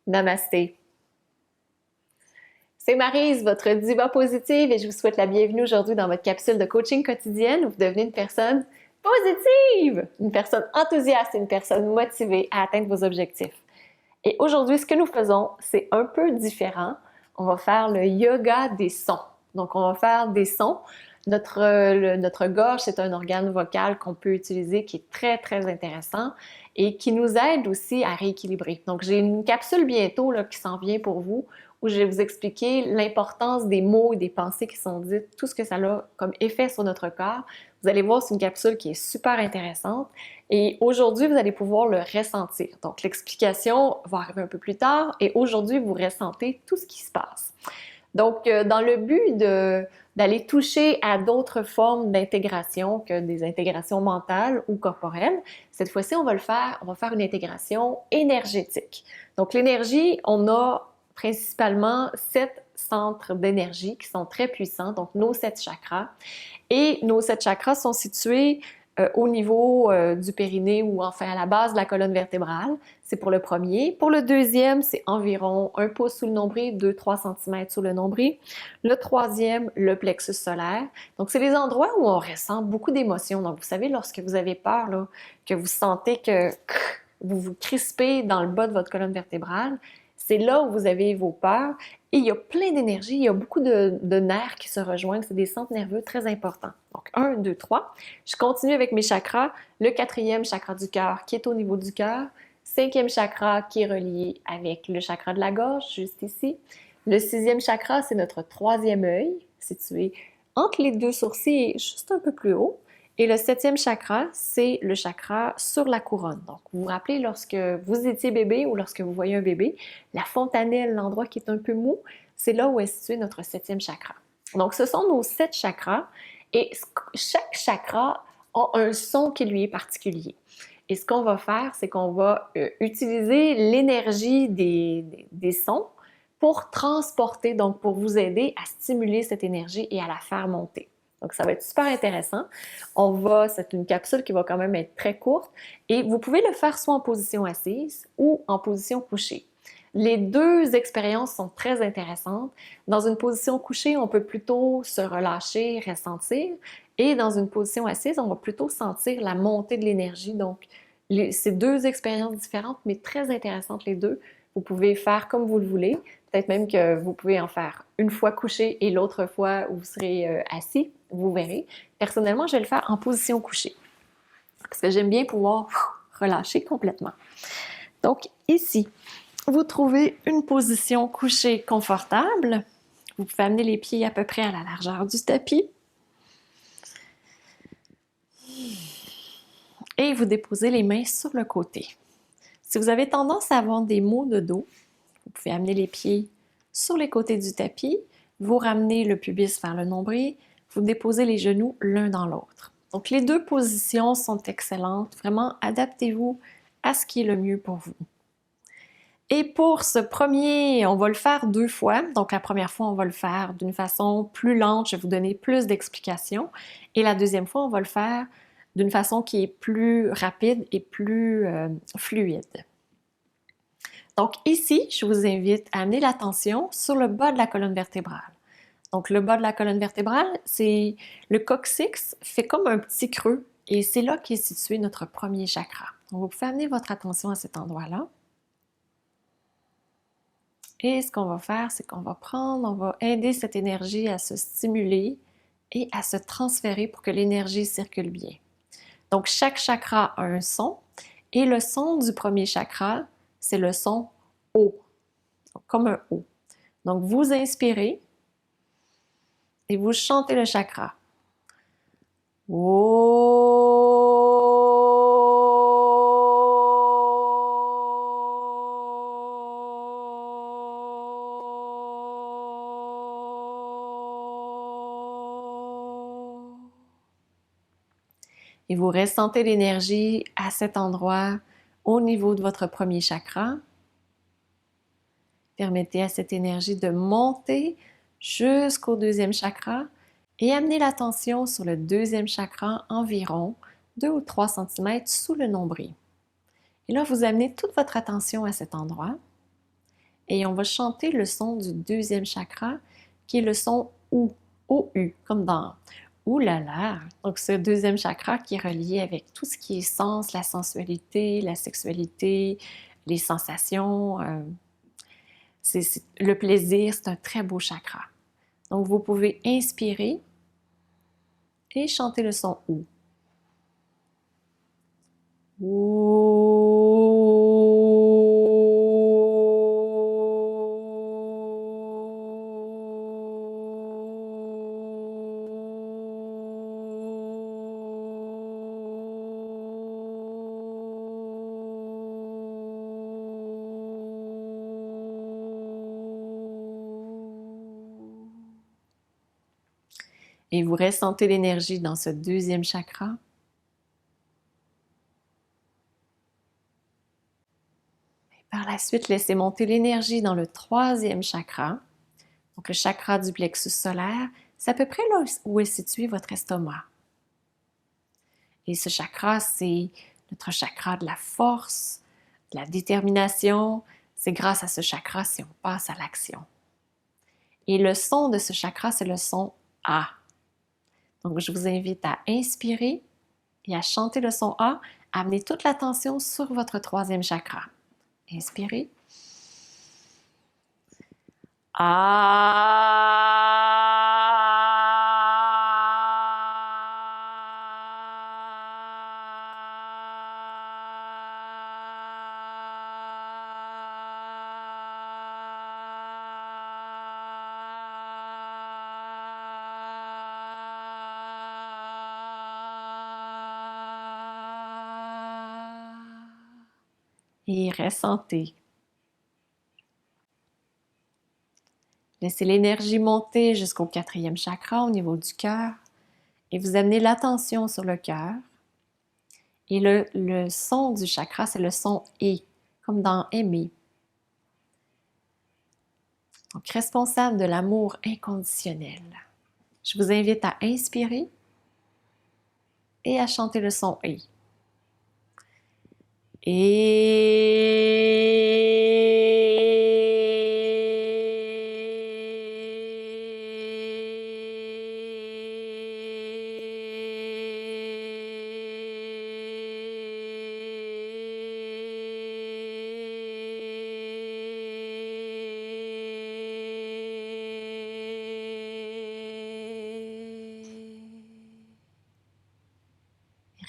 Namasté. C'est Maryse, votre diva positive, et je vous souhaite la bienvenue aujourd'hui dans votre capsule de coaching quotidienne où vous devenez une personne positive, une personne enthousiaste, une personne motivée à atteindre vos objectifs. Et aujourd'hui, ce que nous faisons, c'est un peu différent. On va faire le yoga des sons. Donc, on va faire des sons. Notre gorge, c'est un organe vocal qu'on peut utiliser qui est très, très intéressant et qui nous aide aussi à rééquilibrer. Donc, j'ai une capsule bientôt là, qui s'en vient pour vous où je vais vous expliquer l'importance des mots et des pensées qui sont dites, tout ce que ça a comme effet sur notre corps. Vous allez voir, c'est une capsule qui est super intéressante. Et aujourd'hui, vous allez pouvoir le ressentir. Donc, l'explication va arriver un peu plus tard et aujourd'hui, vous ressentez tout ce qui se passe. Donc, dans le but d'aller toucher à d'autres formes d'intégration que des intégrations mentales ou corporelles, cette fois-ci, on va faire une intégration énergétique. Donc, l'énergie, on a principalement 7 centres d'énergie qui sont très puissants, donc nos 7 chakras. Et nos 7 chakras sont situés au niveau du périnée ou enfin à la base de la colonne vertébrale. C'est pour le premier. Pour le deuxième, c'est environ 1 pouce sous le nombril, 2-3 cm sous le nombril. Le troisième, le plexus solaire. Donc, c'est les endroits où on ressent beaucoup d'émotions. Donc, vous savez, lorsque vous avez peur, là, que vous sentez que vous vous crispez dans le bas de votre colonne vertébrale, c'est là où vous avez vos peurs. Et il y a plein d'énergie, il y a beaucoup de nerfs qui se rejoignent, c'est des centres nerveux très importants. Donc, 1, 2, 3. Je continue avec mes chakras. Le 4e chakra du cœur qui est au niveau du cœur. 5e chakra qui est relié avec le chakra de la gorge, juste ici. Le 6e chakra, c'est notre 3e œil, situé entre les 2 sourcils et juste un peu plus haut. Et le 7e chakra, c'est le chakra sur la couronne. Donc, vous vous rappelez, lorsque vous étiez bébé ou lorsque vous voyez un bébé, la fontanelle, l'endroit qui est un peu mou, c'est là où est situé notre 7e chakra. Donc, ce sont nos 7 chakras et chaque chakra a un son qui lui est particulier. Et ce qu'on va faire, c'est qu'on va utiliser l'énergie des sons pour transporter, donc pour vous aider à stimuler cette énergie et à la faire monter. Donc, ça va être super intéressant. C'est une capsule qui va quand même être très courte et vous pouvez le faire soit en position assise ou en position couchée. Les deux expériences sont très intéressantes. Dans une position couchée, on peut plutôt se relâcher, ressentir, et dans une position assise, on va plutôt sentir la montée de l'énergie. Donc, c'est deux expériences différentes, mais très intéressantes les deux. Vous pouvez faire comme vous le voulez. Peut-être même que vous pouvez en faire une fois couché et l'autre fois où vous serez assis. Vous verrez. Personnellement, je vais le faire en position couchée parce que j'aime bien pouvoir relâcher complètement. Donc, ici, vous trouvez une position couchée confortable. Vous pouvez amener les pieds à peu près à la largeur du tapis. Et vous déposez les mains sur le côté. Si vous avez tendance à avoir des maux de dos, vous pouvez amener les pieds sur les côtés du tapis, vous ramenez le pubis vers le nombril, vous déposez les genoux l'un dans l'autre. Donc, les deux positions sont excellentes. Vraiment, adaptez-vous à ce qui est le mieux pour vous. Et pour ce premier, on va le faire 2 fois. Donc, la première fois, on va le faire d'une façon plus lente. Je vais vous donner plus d'explications. Et la deuxième fois, on va le faire d'une façon qui est plus rapide et plus fluide. Donc ici, je vous invite à amener l'attention sur le bas de la colonne vertébrale. Donc le bas de la colonne vertébrale, c'est le coccyx fait comme un petit creux et c'est là qu'est situé notre premier chakra. Donc vous pouvez amener votre attention à cet endroit-là. Et ce qu'on va faire, c'est qu'on va aider cette énergie à se stimuler et à se transférer pour que l'énergie circule bien. Donc chaque chakra a un son et le son du premier chakra, c'est le son O, comme un O. Donc, vous inspirez et vous chantez le chakra. Et vous ressentez l'énergie à cet endroit, au niveau de votre premier chakra. Permettez à cette énergie de monter jusqu'au deuxième chakra et amenez l'attention sur le deuxième chakra environ 2 ou 3 cm sous le nombril. Et là, vous amenez toute votre attention à cet endroit et on va chanter le son du deuxième chakra qui est le son OU, O-U, comme dans Ouh là là! Donc, ce deuxième chakra qui est relié avec tout ce qui est sens, la sensualité, la sexualité, les sensations, le plaisir, c'est un très beau chakra. Donc, vous pouvez inspirer et chanter le son OU. Et vous ressentez l'énergie dans ce deuxième chakra. Et par la suite, laissez monter l'énergie dans le troisième chakra. Donc le chakra du plexus solaire, c'est à peu près là où est situé votre estomac. Et ce chakra, c'est notre chakra de la force, de la détermination. C'est grâce à ce chakra si on passe à l'action. Et le son de ce chakra, c'est le son A. Donc, je vous invite à inspirer et à chanter le son A. Amenez toute l'attention sur votre troisième chakra. Inspirez. Et ressentez. Laissez l'énergie monter jusqu'au quatrième chakra au niveau du cœur et vous amenez l'attention sur le cœur. Et le son du chakra, c'est le son E, comme dans aimer. Donc, responsable de l'amour inconditionnel. Je vous invite à inspirer et à chanter le son E.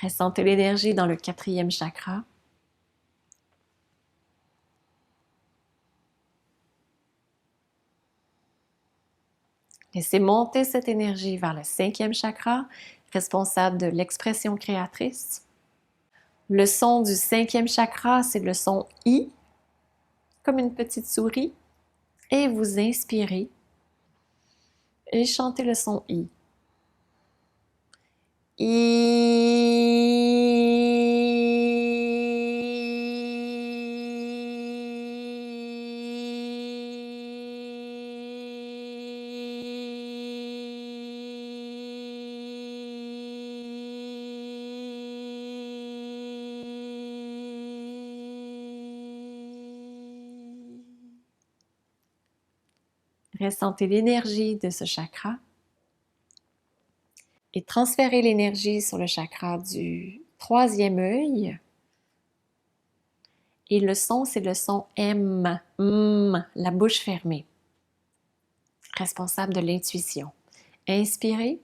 Ressentez l'énergie dans le quatrième chakra. Laissez monter cette énergie vers le cinquième chakra, responsable de l'expression créatrice. Le son du cinquième chakra, c'est le son I, comme une petite souris. Et vous inspirez et chantez le son I. Ressentez l'énergie de ce chakra et transférez l'énergie sur le chakra du troisième œil. Et le son, c'est le son M, la bouche fermée, responsable de l'intuition. Inspirez.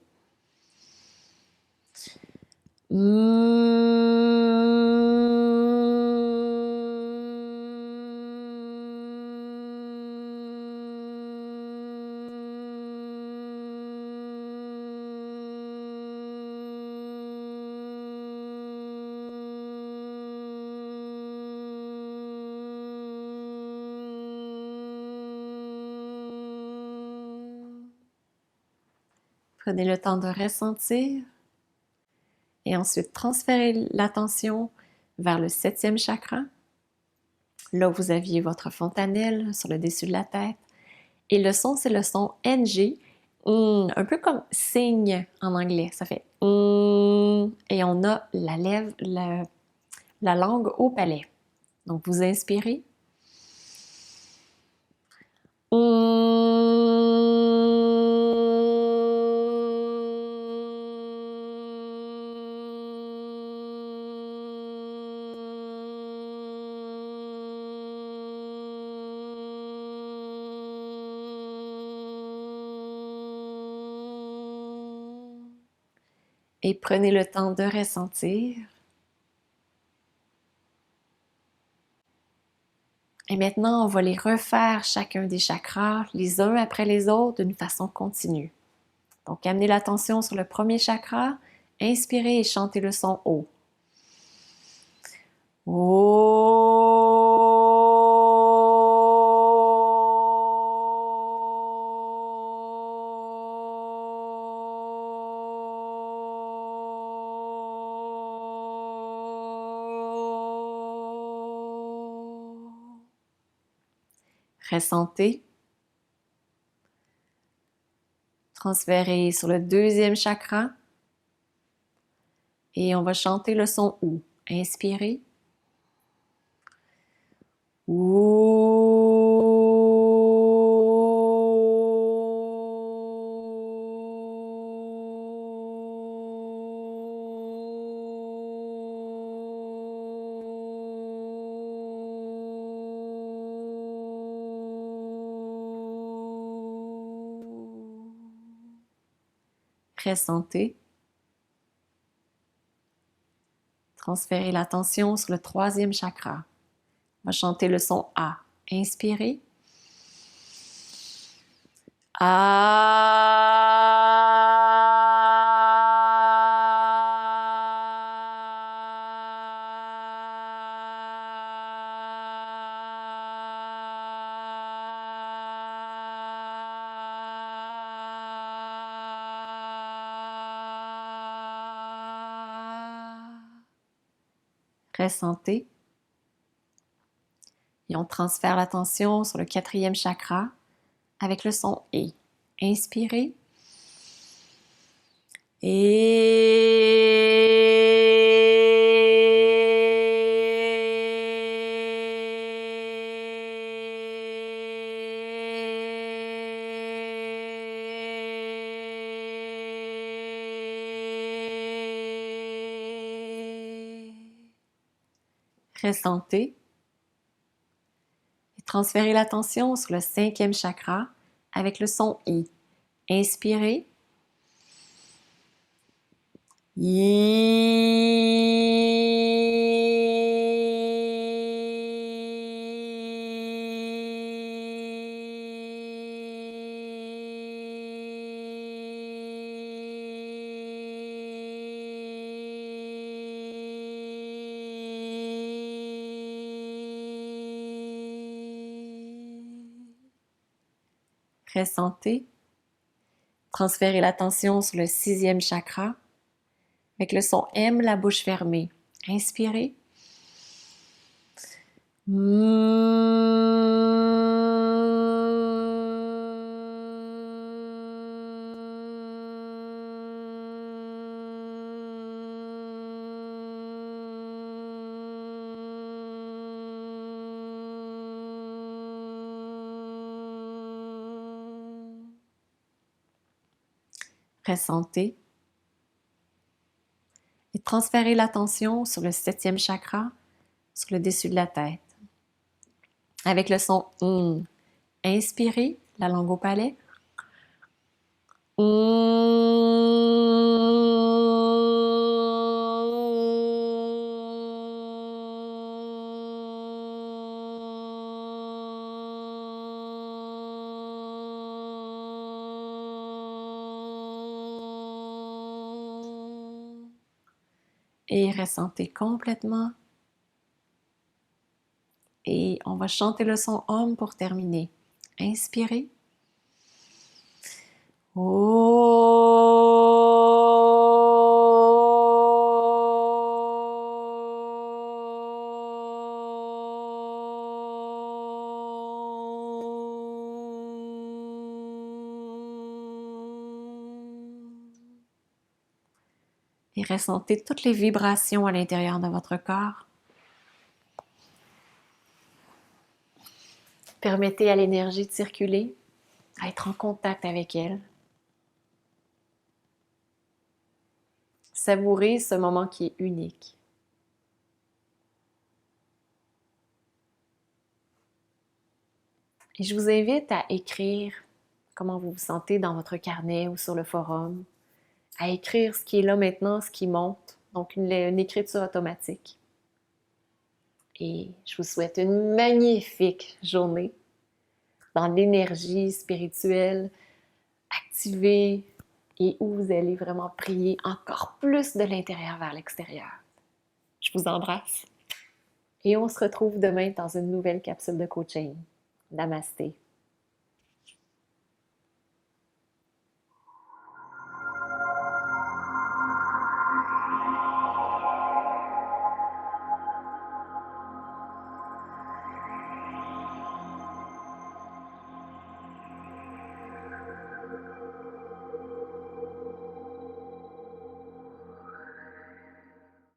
Prenez le temps de ressentir et ensuite transférez l'attention vers le septième chakra, là où vous aviez votre fontanelle sur le dessus de la tête, Et le son, c'est le son NG, un peu comme signe en anglais. Ça fait et on a la langue au palais. Donc, vous inspirez. Et prenez le temps de ressentir. Et maintenant, on va les refaire chacun des chakras, les uns après les autres, d'une façon continue. Donc, amenez l'attention sur le premier chakra, inspirez et chantez le son haut. Ressentez. Transférez sur le deuxième chakra. Et on va chanter le son OU. Inspirez. Ressentez. Transférez l'attention sur le troisième chakra. On va chanter le son A. Inspirez. Ressentez. Et on transfère l'attention sur le quatrième chakra avec le son E. Inspirez. Ressentez. Et transférez l'attention sur le cinquième chakra avec le son I. Inspirez. Ressentez. Transférez l'attention sur le sixième chakra avec le son M, la bouche fermée. Inspirez. Ressentez. Et transférez l'attention sur le septième chakra, sur le dessus de la tête. Avec le son Inspirez, la langue au palais. Et ressentez complètement. Et on va chanter le son Om pour terminer. Inspirez. et ressentez toutes les vibrations à l'intérieur de votre corps. Permettez à l'énergie de circuler, à être en contact avec elle. Savourez ce moment qui est unique. Et je vous invite à écrire comment vous vous sentez dans votre carnet ou sur le forum, à écrire ce qui est là maintenant, ce qui monte, donc une écriture automatique. Et je vous souhaite une magnifique journée dans l'énergie spirituelle activée et où vous allez vraiment prier encore plus de l'intérieur vers l'extérieur. Je vous embrasse et on se retrouve demain dans une nouvelle capsule de coaching. Namasté.